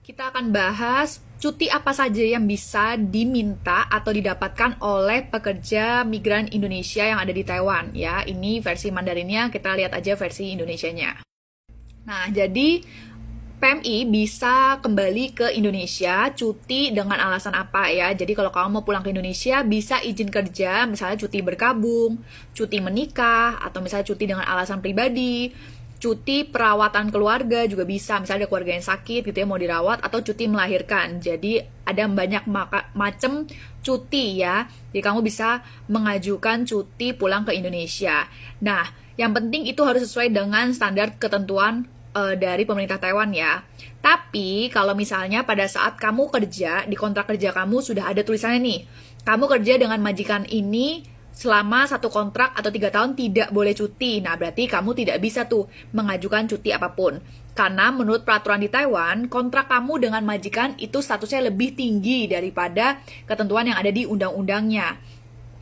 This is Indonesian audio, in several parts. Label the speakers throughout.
Speaker 1: Kita akan bahas cuti apa saja yang bisa diminta atau didapatkan oleh pekerja migran Indonesia yang ada di Taiwan ya. Ini versi Mandarinnya, kita lihat aja versi Indonesianya. Nah, jadi PMI bisa kembali ke Indonesia cuti dengan alasan apa ya? Jadi kalau kamu mau pulang ke Indonesia bisa izin kerja, misalnya cuti berkabung, cuti menikah, atau misalnya cuti dengan alasan pribadi, cuti perawatan keluarga juga bisa, misalnya ada keluarga yang sakit gitu ya mau dirawat, atau cuti melahirkan. Jadi ada banyak macam cuti ya. Jadi kamu bisa mengajukan cuti pulang ke Indonesia. Nah, yang penting itu harus sesuai dengan standar ketentuan dari pemerintah Taiwan ya. Tapi kalau misalnya pada saat kamu kerja, di kontrak kerja kamu sudah ada tulisannya nih, kamu kerja dengan majikan ini selama 1 kontrak atau 3 tahun tidak boleh cuti. Nah, berarti kamu tidak bisa tuh mengajukan cuti apapun. Karena menurut peraturan di Taiwan, kontrak kamu dengan majikan itu statusnya lebih tinggi daripada ketentuan yang ada di undang-undangnya.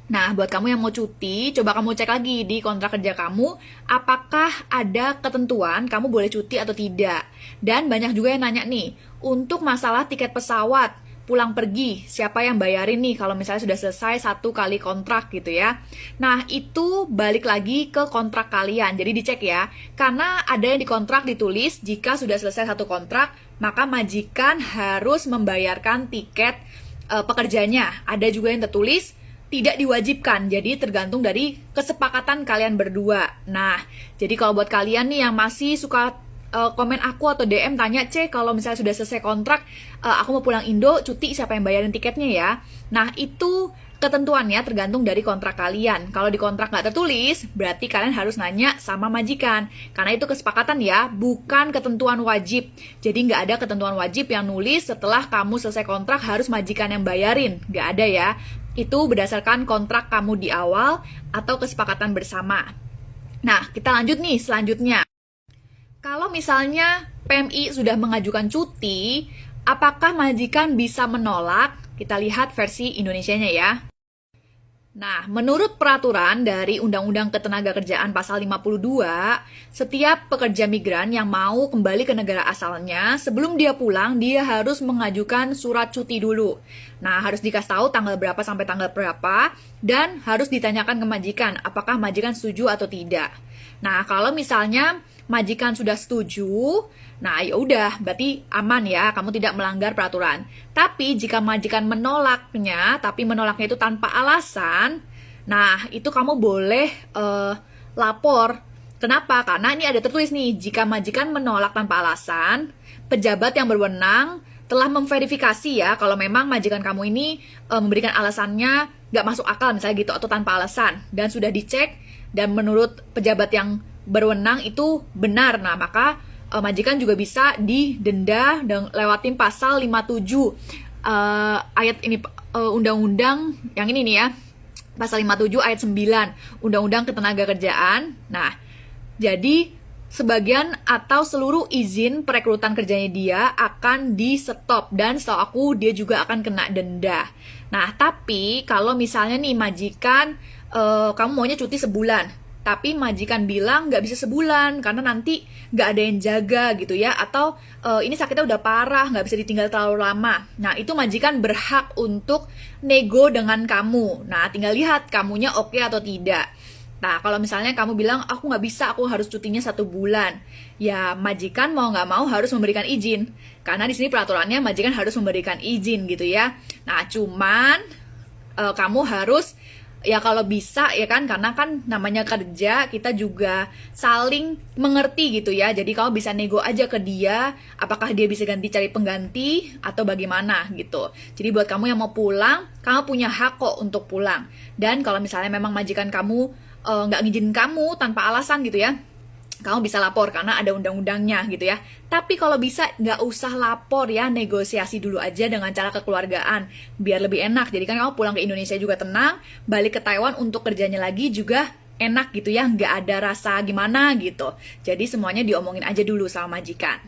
Speaker 1: Nah, buat kamu yang mau cuti, coba kamu cek lagi di kontrak kerja kamu, apakah ada ketentuan kamu boleh cuti atau tidak. Dan banyak juga yang nanya nih, untuk masalah tiket pesawat, pulang pergi, siapa yang bayarin nih kalau misalnya sudah selesai 1 kali kontrak gitu ya. Nah, itu balik lagi ke kontrak kalian, jadi dicek ya. Karena ada yang di kontrak ditulis, jika sudah selesai 1 kontrak, maka majikan harus membayarkan tiket pekerjanya. Ada juga yang tertulis, tidak diwajibkan, jadi tergantung dari kesepakatan kalian berdua. Nah, jadi kalau buat kalian nih yang masih suka komen aku atau DM tanya, kalau misalnya sudah selesai kontrak, aku mau pulang Indo, cuti siapa yang bayarin tiketnya ya? Nah, itu ketentuannya tergantung dari kontrak kalian. Kalau di kontrak nggak tertulis, berarti kalian harus nanya sama majikan. Karena itu kesepakatan ya, bukan ketentuan wajib. Jadi nggak ada ketentuan wajib yang nulis setelah kamu selesai kontrak harus majikan yang bayarin. Nggak ada ya. Itu berdasarkan kontrak kamu di awal atau kesepakatan bersama. Nah, kita lanjut nih selanjutnya. Kalau misalnya PMI sudah mengajukan cuti, apakah majikan bisa menolak? Kita lihat versi Indonesianya ya. Nah, menurut peraturan dari Undang-Undang Ketenagakerjaan Pasal 52, setiap pekerja migran yang mau kembali ke negara asalnya, sebelum dia pulang, dia harus mengajukan surat cuti dulu. Nah, harus dikasih tahu tanggal berapa sampai tanggal berapa, dan harus ditanyakan ke majikan, apakah majikan setuju atau tidak. Nah, kalau misalnya majikan sudah setuju, nah ya udah, berarti aman ya, kamu tidak melanggar peraturan. Tapi jika majikan menolaknya, tapi menolaknya itu tanpa alasan, nah itu kamu boleh lapor. Kenapa? Karena ini ada tertulis nih, jika majikan menolak tanpa alasan, pejabat yang berwenang telah memverifikasi ya, kalau memang majikan kamu ini memberikan alasannya nggak masuk akal misalnya gitu, atau tanpa alasan, dan sudah dicek, dan menurut pejabat yang berwenang itu benar. Nah, maka majikan juga bisa didenda dan lewatin pasal 57 ayat ini undang-undang yang ini nih ya. Pasal 57 ayat 9 Undang-Undang Ketenagakerjaan. Nah, jadi sebagian atau seluruh izin perekrutan kerjanya dia akan di stop, dan setahu aku dia juga akan kena denda. Nah, tapi kalau misalnya nih majikan kamu maunya cuti sebulan, tapi majikan bilang nggak bisa sebulan karena nanti nggak ada yang jaga gitu ya, atau ini sakitnya udah parah, nggak bisa ditinggal terlalu lama. Nah, itu majikan berhak untuk nego dengan kamu. Nah, tinggal lihat kamunya oke atau tidak. Nah, kalau misalnya kamu bilang, aku nggak bisa, aku harus cutinya 1 bulan. Ya, majikan mau nggak mau harus memberikan izin. Karena di sini peraturannya majikan harus memberikan izin gitu ya. Nah, cuman kamu harus, ya kalau bisa ya kan, karena kan namanya kerja, kita juga saling mengerti gitu ya. Jadi kamu bisa nego aja ke dia, apakah dia bisa ganti cari pengganti atau bagaimana gitu. Jadi buat kamu yang mau pulang, kamu punya hak kok untuk pulang. Dan kalau misalnya memang majikan kamu nggak ngizinin kamu tanpa alasan gitu ya, kamu bisa lapor karena ada undang-undangnya gitu ya. Tapi kalau bisa nggak usah lapor ya, negosiasi dulu aja dengan cara kekeluargaan biar lebih enak. Jadi kan kamu pulang ke Indonesia juga tenang, balik ke Taiwan untuk kerjanya lagi juga enak gitu ya, nggak ada rasa gimana gitu. Jadi semuanya diomongin aja dulu sama majikan.